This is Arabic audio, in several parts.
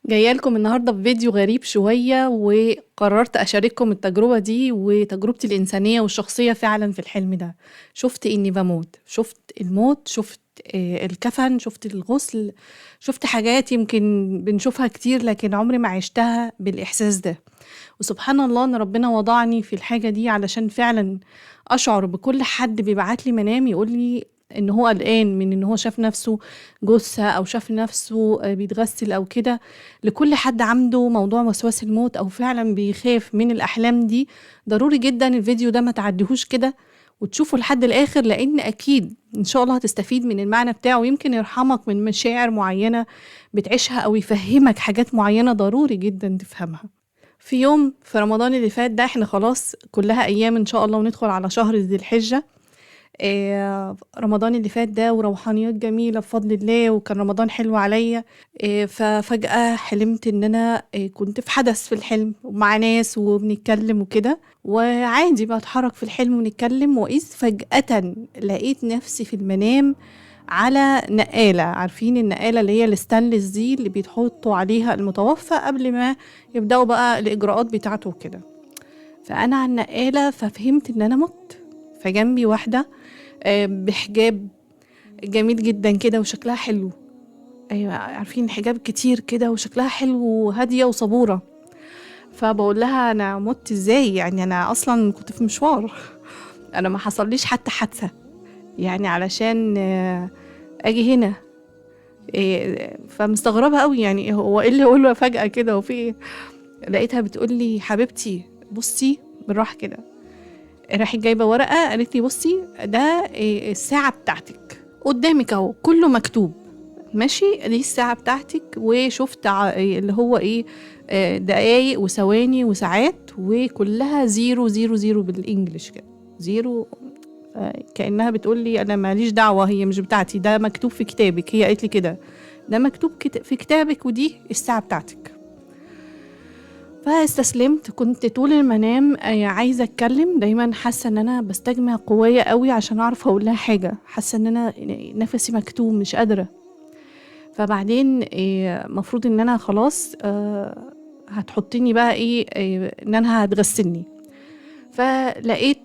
جايه لكم النهارده بفيديو غريب شويه، وقررت اشارككم التجربه دي وتجربتي الانسانيه والشخصيه فعلا في الحلم ده. شفت اني بموت، شفت الموت، شفت الكفن، شفت الغسل، شفت حاجات يمكن بنشوفها كتير لكن عمري ما عشتها بالاحساس ده. وسبحان الله ان ربنا وضعني في الحاجه دي علشان فعلا اشعر بكل حد بيبعت لي منام يقول لي ان هو قلقان من ان هو شاف نفسه جثة او شاف نفسه بيتغسل او كده. لكل حد عنده موضوع وسواس الموت او فعلا بيخاف من الاحلام دي، ضروري جدا الفيديو ده ما تعديهوش كده وتشوفه لحد الاخر، لان اكيد ان شاء الله هتستفيد من المعنى بتاعه ويمكن يرحمك من مشاعر معينة بتعيشها او يفهمك حاجات معينة ضروري جدا تفهمها. في يوم في رمضان اللي فات ده، احنا خلاص كلها ايام ان شاء الله وندخل على شهر ذي الحجة. رمضان اللي فات ده وروحانيات جميلة بفضل الله، وكان رمضان حلو عليا. ففجأة حلمت ان انا كنت في حدث في الحلم ومع ناس وبنتكلم وكده، وعادي بتحرك في الحلم ونتكلم، وإذ فجأة لقيت نفسي في المنام على نقالة. عارفين النقالة اللي هي الستانلس دي اللي بيتحطوا عليها المتوفى قبل ما يبدأوا بقى الإجراءات بتاعته وكده. فأنا على النقالة ففهمت إن أنا مت. فجنبي واحدة بحجاب جميل جدا كده وشكلها حلو. أيوة، عارفين حجاب كتير كده وشكلها حلو وهادية وصبورة. فبقول لها أنا مت إزاي؟ يعني أنا أصلا كنت في مشوار أنا ما حصليش حتى حادثة يعني علشان أجي هنا. فمستغربة قوي، يعني هو إيه اللي أقوله فجأة كده وفي إيه؟ لقيتها بتقول لي حبيبتي بصي بالراحة كده. راحت جايبة ورقة قالت لي بصي ده الساعة بتاعتك قدامك اهو كله مكتوب، ماشي؟ دي الساعة بتاعتك، وشفت اللي هو ايه، دقايق وثواني وساعات وكلها 000 بالانجلش كده، زيرو. كأنها بتقول لي انا ماليش دعوة، هي مش بتاعتي، ده مكتوب في كتابك. هي قالت لي كده، ده مكتوب في كتابك ودي الساعة بتاعتك. فاستسلمت. كنت طول المنام عايزه اتكلم، دايما حاسه ان انا بستجمع قوايا قوي عشان اعرف اقول لها حاجه، حاسه ان انا نفسي مكتوم مش قادره. فبعدين مفروض ان انا خلاص هتحطيني بقى ايه، ان انا هتغسلني. فلقيت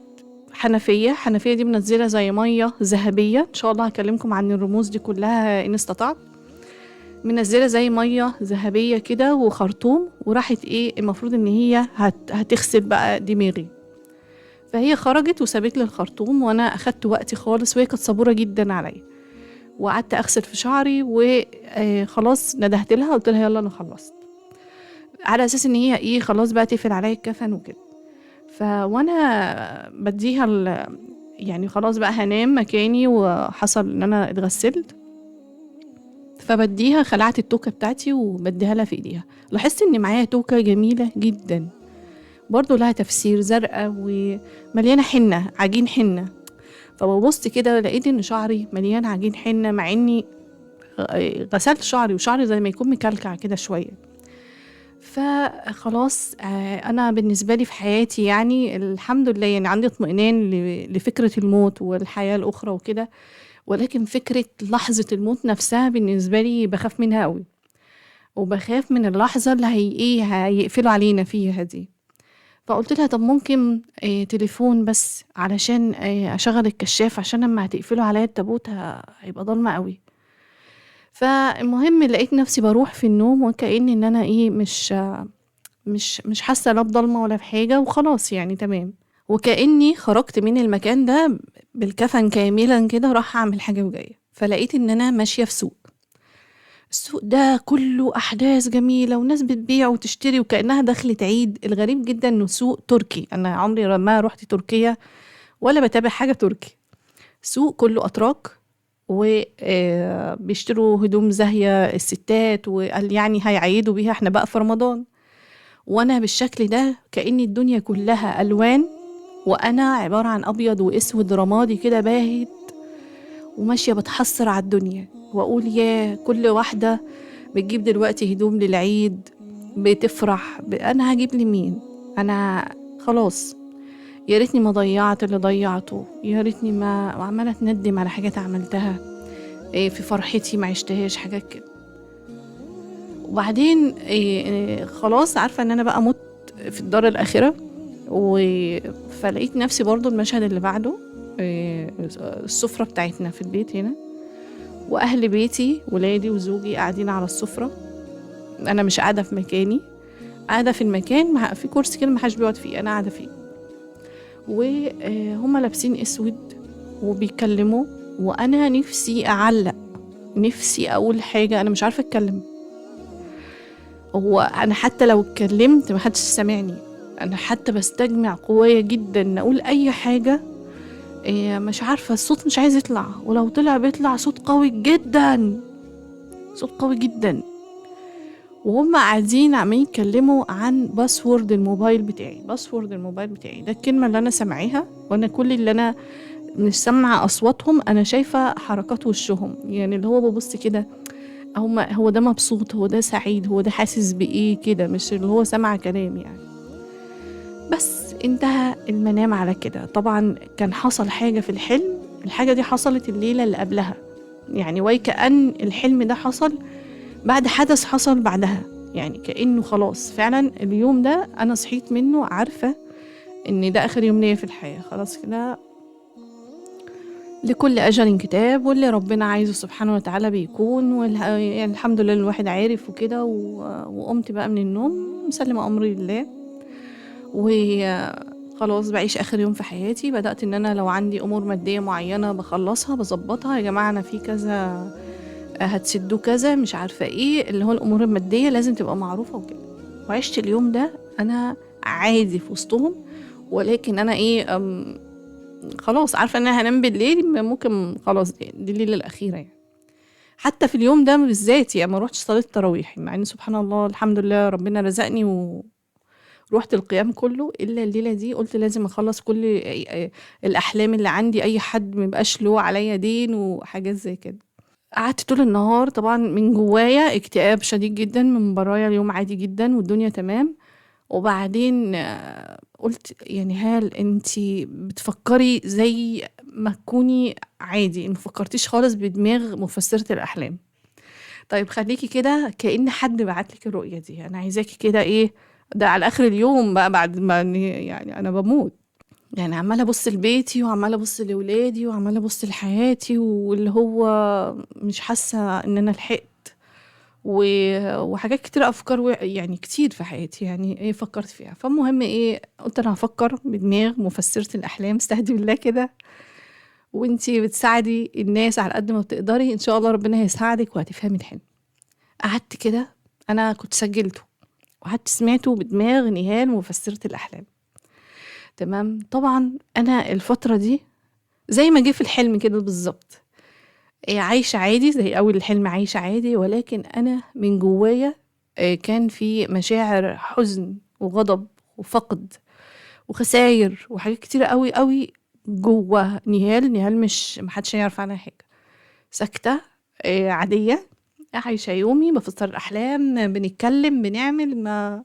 حنفيه دي منزله زي ميه ذهبيه، ان شاء الله هكلمكم عن الرموز دي كلها ان استطعت. منزله زي ميه ذهبيه كده وخرطوم، وراحت ايه المفروض ان هي هتغسل بقى دماغي. فهي خرجت وسابت لي الخرطوم، وانا اخدت وقتي خالص وهي كانت صبوره جدا عليا، وقعدت اغسل في شعري وخلاص ندهت لها قلت لها يلا انا خلصت، على اساس ان هي ايه خلاص بقى تقفل عليا الكفن وكده. وانا بديها يعني خلاص بقى هنام مكاني، وحصل ان انا اتغسلت. فبديها خلعت التوكة بتاعتي وبديها لها في ايديها. لاحظت ان معايا توكة جميلة جدا برضو لها تفسير، زرقاء ومليانة حنة، عجين حنة. فببص كده لقيت ان شعري مليان عجين حنة، مع اني غسلت شعري وشعري زي ما يكون مكلكع كده شوية. فخلاص انا بالنسبة لي في حياتي يعني الحمد لله يعني عندي اطمئنان لفكرة الموت والحياة الاخرى وكده، ولكن فكرة لحظة الموت نفسها بالنسبة لي بخاف منها قوي، وبخاف من اللحظة اللي هيقفلوا علينا فيها دي. فقلت لها طب ممكن تليفون بس علشان اشغل الكشاف، عشان لما هتقفلوا عليا التابوت هيبقى ضلمة قوي. فالمهم لقيت نفسي بروح في النوم وكأن ان انا ايه مش حاسة لا بضلمة ولا بحاجة، وخلاص يعني تمام. وكأني خرجت من المكان ده بالكفن كاملا كده راح اعمل حاجة وجاية. فلقيت ان انا ماشية في سوق. السوق ده كله أحداث جميلة وناس بتبيع وتشتري وكأنها دخلت عيد. الغريب جدا إنه سوق تركي، أنا عمري ما رحت تركيا ولا بتابع حاجة تركي. سوق كله أتراك وبيشتروا هدوم زاهية الستات، وقال يعني هيعيدوا بيها احنا بقى في رمضان. وأنا بالشكل ده كأن الدنيا كلها ألوان، وأنا عبارة عن أبيض وأسود رمادي كده باهت، وماشية بتحسر على الدنيا وأقول يا كل واحدة بتجيب دلوقتي هدوم للعيد بتفرح أنا هجيب لي مين؟ أنا خلاص يا ريتني ما ضيعت اللي ضيعته، يا ريتني ما عمالة اتندم على حاجات عملتها في فرحتي ما عشتهاش حاجات كده. وبعدين خلاص عارفة إن أنا بقى مُت في الدار الآخرة، فلقيت نفسي برضه المشهد اللي بعده السفرة بتاعتنا في البيت هنا، وأهل بيتي ولادي وزوجي قاعدين على السفرة، أنا مش قاعدة في مكاني، قاعدة في المكان في كرسي كده ما حدش بيقعد فيه، أنا قاعدة فيه، وهُم لابسين أسود وبيتكلموا، وأنا نفسي أعلّق، نفسي أقول حاجة، أنا مش عارفة أتكلم. هو أنا حتى لو اتكلمت ما حدش سامعني، أنا حتى باستجمع قوايا جدًا إن أقول أي حاجة، مش عارفة الصوت مش عايز يطلع، ولو طلع بيطلع صوت قوي جدًا، صوت قوي جدًا، وهُم قاعدين عمالين يتكلموا عن password الموبايل بتاعي، password الموبايل بتاعي، ده الكلمة اللي أنا سامعاها، وأنا كل اللي أنا مش سامعة أصواتهم، أنا شايفة حركات وشّهم، يعني اللي هو بابُص كده هو ده مبسوط، هو ده سعيد، هو ده حاسس بإيه كده، مش اللي هو سمع كلام يعني. بس انتهى المنام على كده. طبعًا كان حصل حاجة في الحلم، الحاجة دي حصلت الليلة اللي قبلها، يعني ويكأن الحلم ده حصل بعد حدث حصل بعدها، يعني كأنه خلاص فعلًا اليوم ده أنا صحيت منه عارفة إن ده آخر يوم ليّا في الحياة، خلاص كده لكل أجل كتاب، واللي ربنا عايزه سبحانه وتعالى بيكون، يعني الحمد لله الواحد عارف وكده، وقمت بقى من النوم مسلمة أمري لله، وخلاص بعيش آخر يوم في حياتي. بدأت إن أنا لو عندي أمور مادية معينة بخلصها بظبطها، يا جماعة أنا في كذا هتسدوه كذا مش عارفة إيه، اللي هو الأمور المادية لازم تبقى معروفة وكده. وعشت اليوم ده أنا عادي في وسطهم، ولكن أنا إيه خلاص عارفة إن أنا هانام بالليل، ممكن خلاص دي الليلة الأخيرة يعني. حتى في اليوم ده بالذات يعني ما روحتش صليت تراويح، مع إن سبحان الله الحمد لله ربنا رزقني ورُحت القيام كله، إلا الليلة دي قُلت لازم أخلّص كل الأحلام اللي عندي، أي حد ما يبقاش له عليَّ دين وحاجات زي كده. قعدت طول النهار طبعًا من جوايا اكتئاب شديد جدًا، من برايا اليوم عادي جدًا والدنيا تمام. وبعدين قُلت يعني هال أنتِ بتفكّري زي ما تكوني عادي، ما فكّرتيش خالص بدماغ مفسّرة الأحلام. طيب خلّيكِ كده كإن حد بعت لِك الرؤية دي، أنا عايزاكِ كده إيه، ده على آخر اليوم بقى بعد ما يعني أنا باموت، يعني عمّالة أبُص لبيتي وعمّالة أبُص لولادي وعمّالة أبُص لحياتي، واللي هو مش حاسة إن أنا لحقت. و وحاجات كتيرة أفكار يعني كتير في حياتي يعني إيه فكّرت فيها. فالمهم إيه، قُلت أنا هافكّر بدماغ مفسّرة الأحلام، استهدي بالله كده، وأنتِ بتساعدي الناس على قد ما بتقدري، إن شاء الله ربنا هيساعدِك وهتفهمي الحلم. قعدت كده، أنا كنت سجّلته وقعدت سمعته بدماغ نهال مفسّرة الأحلام، تمام. طبعًا أنا الفترة دي زي ما جه في الحلم كده بالضبط، عايشة عادي زي أول الحلم عايشة عادي، ولكن أنا من جوايا كان في مشاعر حزن وغضب وفقد وخساير وحاجات كتيرة أوي، أوي جوّه نهال مش ما حدش يعرف عنها حاجة، ساكتة عادية، عايشة يومي، بافسّر الأحلام، بنتكلّم، بنعمل ما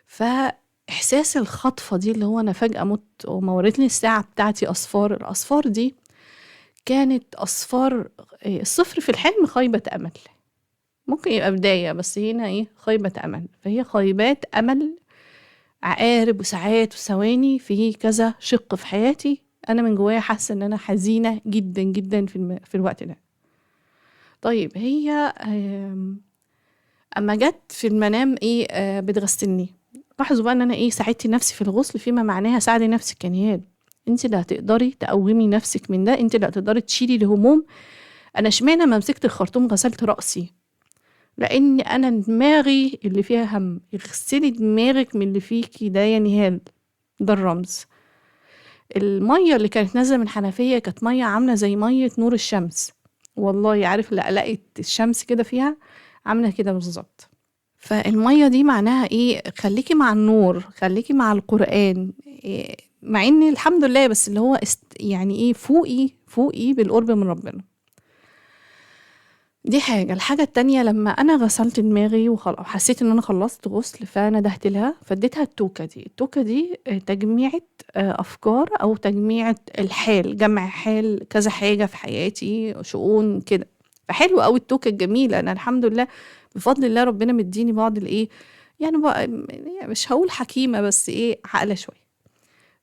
فإحساس الخطفة دي اللي هو أنا فجأة مُت وهُم ورّيتني الساعة بتاعتي أصفار، الأصفار دي كانت أصفار الصفر في الحلم خيبة أمل، ممكن يبقى بداية بس هنا إيه، خيبة أمل، فهي خيبات أمل، عقارب وساعات وثواني في كذا شِق في حياتي، أنا من جوايا حاسة إن أنا حزينة جدًا، جدًا في الوقت ده. طيب هي أمّا جات في المنام إيه، بتغسّلني، لاحظوا بقى إن أنا إيه، ساعدت نفسي في الغُسل فيما معناها ساعدي نفسِك يا نهاد، أنتِ اللي هتقدري تقوّمي نفسِك من ده، أنتِ اللي هتقدري تشيلي الهموم. أنا اشمعنى أمّا مسكت الخرطوم غسلت رأسي، لإن أنا دماغي اللي فيها هَم، اغسلي دماغِك من اللي فيكِ ده يا نهال، ده الرمز. المَيّة اللي كانت نازلة من الحنفية كانت مَيّة عاملة زي مَيّة نور الشمس، والله عارف لقلقة الشمس كده فيها، عاملة كده بالضبط. فالمَيّة دي معناها إيه، خلّيكِ مع النور، خلّيكِ مع القرآن، مع إن الحمد لله بس اللي هو يعني إيه، فوقي بالقرب من ربنا. دي حاجة. الحاجة التانية لمّا أنا غسلت دماغي وحسيت إن أنا خلّصت غسل، فندهت لها فاديتها التوكة دي، التوكة دي تجميعة أفكار أو تجميعة الحال، جمع حال كذا حاجة في حياتي، شؤون كده. فحلوة أوي التوكة الجميلة، أنا الحمد لله بفضل الله ربنا مديني بعض الايه، يعني بقى مش هقول حكيمة بس ايه، عاقلة شوية.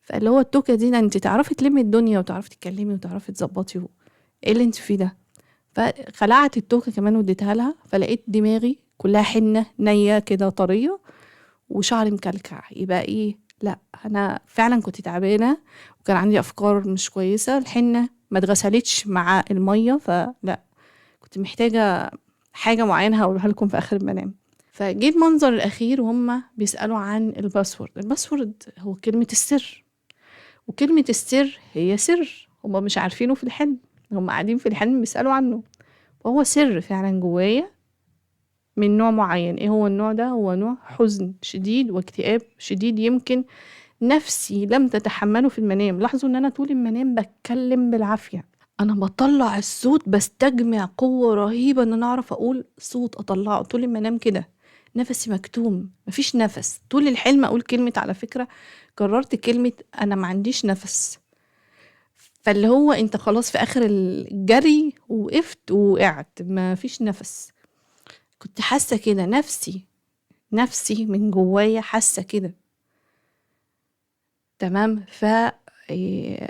فاللي هو التوكة دي انت تعرفي تلمي الدنيا وتعرفي تتكلمي وتعرفي تظبطي ايه اللي انت فيه ده. فخلعت التوكة كمان واديتها لها، فلقيت دماغي كلها حنة نية كده طرية وشعري مكلكع. يبقى ايه؟ لا انا فعلا كنت تعبانة وكان عندي افكار مش كويسة. الحنة ما اتغسلتش مع المية، فلا كنت محتاجة حاجة معينة هقولها لكم في اخر المنام. فجيت المنظر الاخير وهم بيسألوا عن الباسورد. الباسورد هو كلمة السر، وكلمة السر هي سر هم مش عارفينه في الحلم، هم قاعدين في الحلم بيسألوا عنه، وهو سر فعلا جوايا من نوع معين. ايه هو النوع ده؟ هو نوع حزن شديد واكتئاب شديد، يمكن نفسي لم تتحمله في المنام. لاحظوا ان انا طول المنام بتكلم بالعافية، انا بطلع الصوت، بستجمع قوة رهيبة ان انا اعرف اقول صوت اطلعه طول المنام كده، نفسي مكتوم، مفيش نفس طول الحلم. اقول كلمة، على فكرة قررت كلمة انا ما عنديش نفس. فاللي هو انت خلاص في اخر الجري وقفت وقعت ما فيش نفس. كنت حاسة كده، نفسي من جوايا حاسة كده. تمام.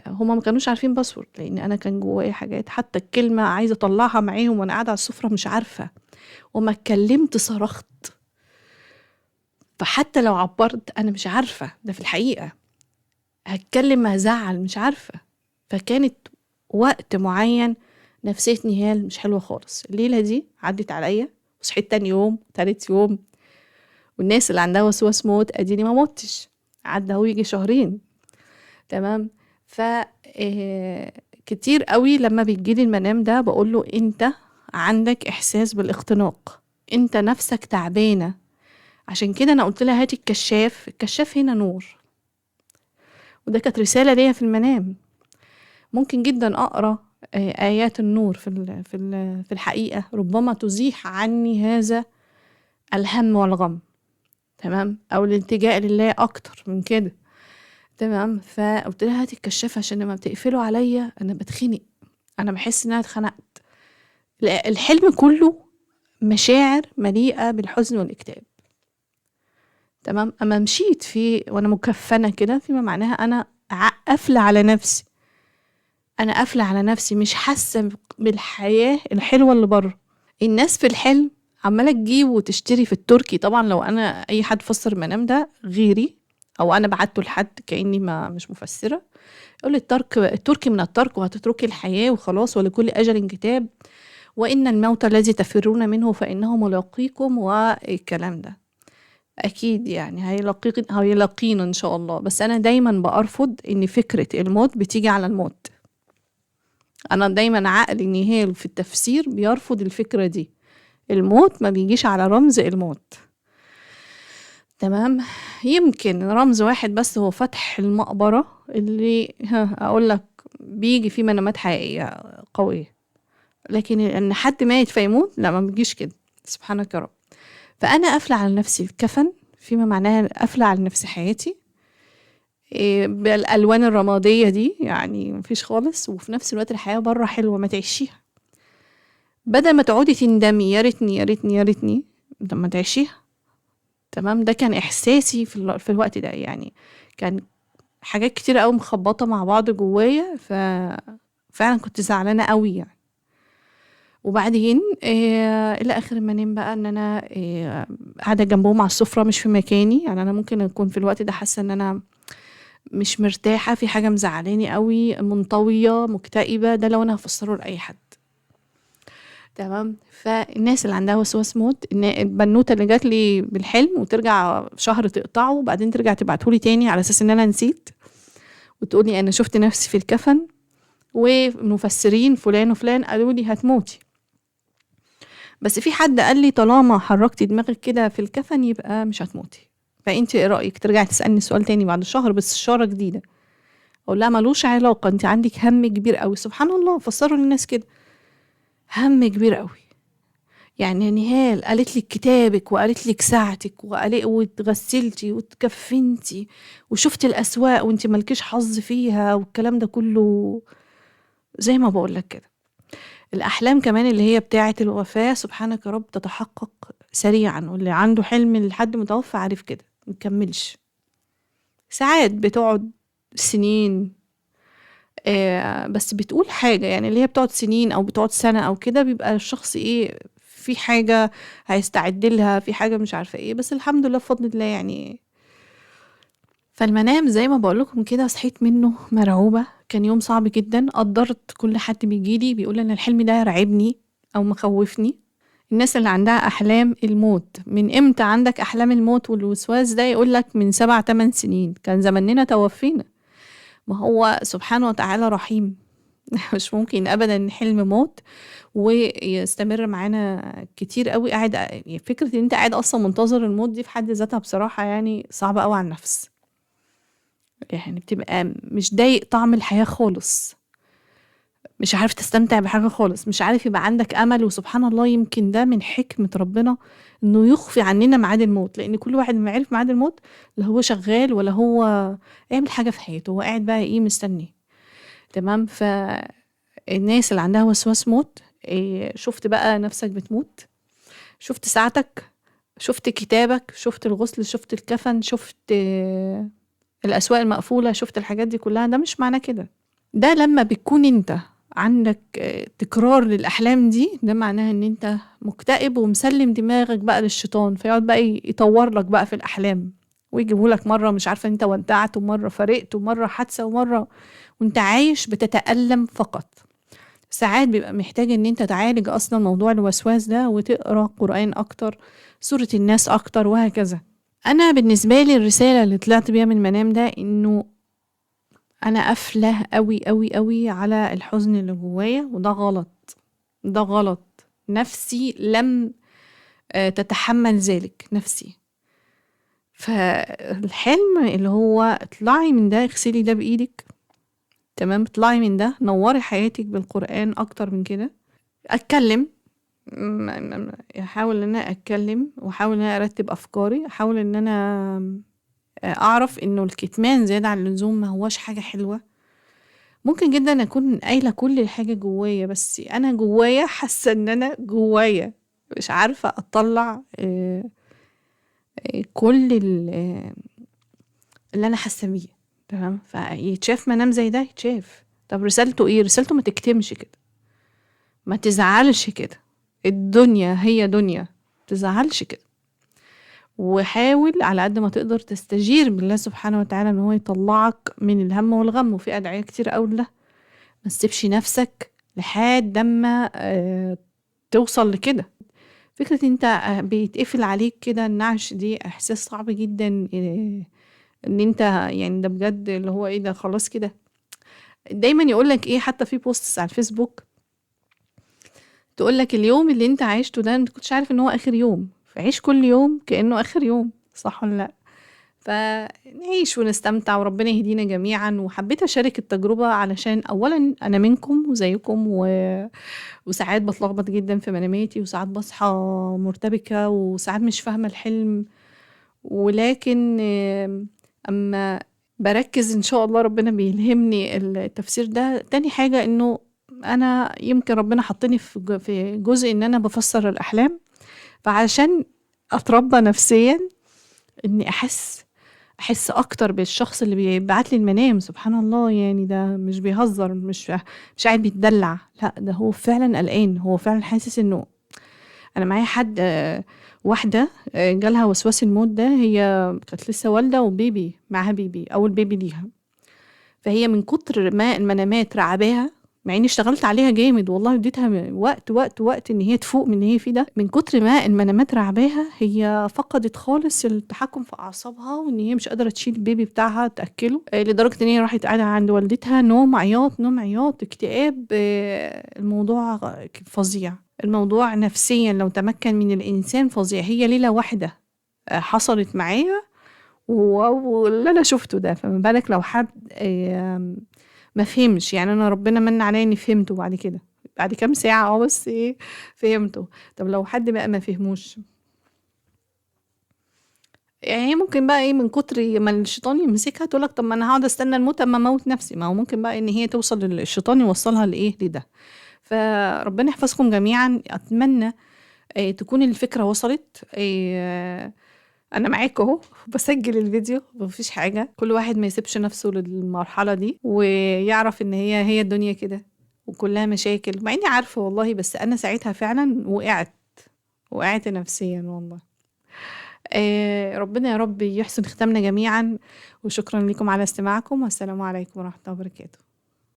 هما ما كانوش عارفين باسورد، لان انا كان جوايا حاجات، حتى الكلمة عايزة اطلعها معاهم وانا قاعدة على السفرة مش عارفة، وما اتكلمت صرخت. فحتى لو عبرت انا مش عارفة ده في الحقيقة، هتكلم هزعل مش عارفة. فكانت وقت معين نفسية نهال مش حلوة خالص. الليلة دي عدت عليا وصحيت تاني يوم تالت يوم، والناس اللي عندها وسواس موت اديني ما متش، عدى هو يجي شهرين. تمام. ف كتير قوي لما بيجيلي المنام ده بقوله انت عندك احساس بالاختناق، انت نفسك تعبانة. عشان كده انا قلت لها هاتي الكشاف، الكشاف هنا نور، وده كانت رسالة ليا في المنام. ممكن جدا اقرا ايات النور في الحقيقة ربما تزيح عني هذا الهم والغم. تمام. او الالتجاء لله اكتر من كده. تمام. فقلت لها هاتي الكشاف عشان لما بتقفلوا عليا انا بتخنق، انا بحس ان انا اتخنقت. الحلم كله مشاعر مليئة بالحزن والاكتئاب. تمام. اما مشيت في وانا مكفنة كده، فيما معناها انا قافلة على نفسي، انا قافلة على نفسي، مش حاسة بالحياة الحلوة اللي بره. الناس في الحلم عمالة تجيب وتشتري في التركي. طبعا لو انا اي حد فسر المنام ده غيري او انا بعته لحد كأني ما مش مفسرة، يقول لي التركي من الترك وهتتركي الحياة وخلاص، ولكل أجل كتاب، وإن الموت الذي تفرون منه فإنه ملاقيكم، والكلام ده أكيد يعني هيلاقينا إن شاء الله. بس أنا دايما بأرفض إن فكرة الموت بتيجي على الموت. أنا دايما عقلي نهال في التفسير بيرفض الفكرة دي، الموت ما بيجيش على رمز الموت. تمام. يمكن رمز واحد بس هو فتح المقبرة، اللي أقول لك بيجي فيه منامات حقيقية قوية، لكن ان حد ميت فيموت لا، ما بيجيش كده. سبحانك يا رب. فانا قافله على نفسي الكفن، فيما معناها قافله على نفسي حياتي بالالوان الرماديه دي، يعني مفيش خالص. وفي نفس الوقت الحياه بره حلوه، ما تعيشيها بدل ما تقعدي تندمي يا ريتني يا ريتني يا ريتني، طب ما تعيشيها. تمام. ده كان احساسي في الوقت ده. يعني كان حاجات كتير قوي مخبطه مع بعض جوايا، فعلا كنت زعلانه قوي يعني. وبعدين الى اخر ما انام بقى ان انا قاعده جنبهم على السفره مش في مكاني. يعني انا ممكن اكون في الوقت ده حاسه ان انا مش مرتاحه، في حاجه مزعلاني قوي، منطويه مكتئبه، ده لو انا هفسره لاي حد. تمام. فالناس اللي عندها وسواس موت، البنوته اللي جات لي بالحلم وترجع شهر تقطعه وبعدين ترجع تبعتهولي تاني على اساس ان انا نسيت، وتقولي انا شفت نفسي في الكفن، ومفسرين فلان وفلان قالوا لي هتموتي، بس في حد قال لي طالما حركتي دماغك كده في الكفن يبقى مش هتموتي. فانت ايه رايك؟ ترجعي تسالني السؤال تاني بعد شهر بس اشاره جديده. اقول لها ملوش علاقه، انت عندك هم كبير قوي. سبحان الله، فسروا للناس كده، هم كبير قوي. يعني نهال قالت لك كتابك وقالت لك ساعتك واتغسلتي وتكفنتي وشفتي الاسواق وانت مالكيش حظ فيها والكلام ده كله. زي ما بقول لك كده، الأحلام كمان اللي هي بتاعة الوفاة سبحانك يا رب تتحقق سريعا، واللي عنده حلم لحد متوفى عارف كده مكملش. ساعات بتقعد سنين، بس بتقول حاجة، يعني اللي هي بتقعد سنين أو بتقعد سنة أو كده، بيبقى الشخص إيه، في حاجة هيستعد لها، في حاجة مش عارفة إيه، بس الحمد لله بفضل الله يعني. فالمنام زي ما بقول لكم كده، صحيت منه مرعوبة، كان يوم صعب جدا. قدرت كل حد بيجيلي بيقول أن الحلم ده رعبني أو مخوفني. الناس اللي عندها أحلام الموت، من إمتى عندك أحلام الموت والوسواس ده؟ يقولك من 7-8 سنين، كان زماننا توفينا. ما هو سبحانه وتعالى رحيم. مش ممكن أبدا حلم موت ويستمر معانا كتير قوي. قاعد يعني فكرة ان انت قاعد اصلا منتظر الموت دي في حد ذاتها بصراحة يعني صعبة قوي على النفس. يعني بتبقى مش ضايق طعم الحياة خالص، مش عارف تستمتع بحاجة خالص، مش عارف يبقى عندك أمل. وسبحان الله يمكن ده من حكمة ربنا إنه يخفي عننا ميعاد الموت، لأن كل واحد ما عرف ميعاد الموت لا هو شغال ولا هو يعمل حاجة في حياته، هو قاعد بقى إيه مستني. تمام. فالناس اللي عندها وسواس موت، شفت بقى نفسك بتموت، شفت ساعتك، شفت كتابك، شفت الغسل، شفت الكفن، شفت الأسواق المقفولة، شفت الحاجات دي كلها، ده مش معناه كده. ده لما بتكون انت عندك تكرار للأحلام دي، ده معناها ان انت مكتئب ومسلم دماغك بقى للشيطان، فيقعد بقى يطور لك بقى في الأحلام، ويجيبهولك مرة مش عارفة انت ودعت، ومرة فرقت، ومرة حادثة، ومرة وانت عايش بتتألم فقط. ساعات بيبقى محتاج ان انت تعالج اصلا موضوع الوسواس ده، وتقرأ قرآن اكتر، سورة الناس اكتر، وهكذا. انا بالنسبة لي الرسالة اللي طلعت بيها من المنام ده انه انا قافله قوي قوي قوي على الحزن اللي جوايا، وده غلط، ده غلط. نفسي لم تتحمل ذلك، نفسي. فالحلم اللي هو اطلعي من ده، اغسلي ده بايدك، تمام، اطلعي من ده، نوري حياتك بالقرآن اكتر من كده. اتكلم، احاول ان انا اتكلم، واحاول ان انا ارتب افكاري، احاول ان انا اعرف انه الكتمان زيادة عن اللزوم ما هوش حاجة حلوة. ممكن جدا اكون قايله كل حاجه جوايا، بس انا جوايا حاسه ان انا جوايا مش عارفه اطلع كل اللي انا حاسه بيه. تمام. فيتشاف منام زي ده يتشاف. طب رسالته ايه؟ رسالته ما تكتمش كده، ما تزعلش كده، الدنيا هي دنيا، ما تزعلش كده. وحاول على قد ما تقدر تستجير بالله سبحانه وتعالى ان هو يطلعك من الهم والغم، وفي ادعية كتير قوي له. ما تسيبش نفسك لحد ما توصل لكده. فكرة انت بيتقفل عليك كده النعش، دي احساس صعب جدا. ان انت يعني ده بجد اللي هو ايه ده، خلاص كده. دايما يقولك ايه، حتى في بوستس على الفيسبوك تقولك اليوم اللي انت عايشته ده انت كنتش عارف ان هو اخر يوم، فعيش كل يوم كأنه اخر يوم، صح ولا لا؟ فنعيش ونستمتع وربنا يهدينا جميعا. وحبيت أشارك التجربة علشان أولا أنا منكم وزيكم وساعات بتلخبط جدا في مناماتي، وساعات بصحى مرتبكة، وساعات مش فاهمة الحلم. ولكن أما بركز إن شاء الله ربنا بيلهمني التفسير ده. تاني حاجة إنه أنا يمكن ربنا حطني في جزء إن أنا بفسر الأحلام، فعشان أتربى نفسيا إني احس اكتر بالشخص اللي بيبعت لي المنام. سبحان الله، يعني ده مش بيهزر، مش قاعد بيتدلع، لا ده هو فعلا قلقان، هو فعلا حاسس انه انا معايا حد. واحده جالها وسواس الموت ده، هي كانت لسه والده وبيبي معاها، بيبي اول بيبي ليها. فهي من كتر ما المنامات رعباها، مع اني اشتغلت عليها جامد والله، اديتها وقت ان هي تفوق من اللي هي فيه ده، من كتر ما المنامات رعباها هي فقدت خالص التحكم في اعصابها، وان هي مش قادره تشيل البيبي بتاعها تاكله، لدرجه ان هي راحت قاعده عند والدتها، نوم عياط نوم عياط اكتئاب. الموضوع فظيع، الموضوع نفسيا لو تمكن من الانسان فظيع. هي ليله واحده حصلت معايا واللي انا شفته ده، فما بالك لو حد ما فهمش. يعني انا ربنا من عليا اني فهمته بعد كده، بعد كام ساعة بس ايه فهمته. طب لو حد بقى ما فهموش، يعني ممكن بقى ايه من كتر ما الشيطان يمسكها تقولك طب ما انا هقعد استنى الموت اما اموت نفسي. ما هو ممكن بقى ان هي توصل الشيطان يوصلها لايه لده. فربنا يحفظكم جميعا. اتمنى تكون الفكرة وصلت. أنا معاك أهو بسجل الفيديو، مفيش حاجة، كل واحد ما يسيبش نفسه للمرحلة دي ويعرف إن هي الدنيا كده وكلها مشاكل، مع إني عارفة والله، بس أنا ساعتها فعلا وقعت نفسيا والله. ربنا يا رب يحسن ختامنا جميعا، وشكرا لكم على استماعكم، والسلام عليكم ورحمة الله وبركاته.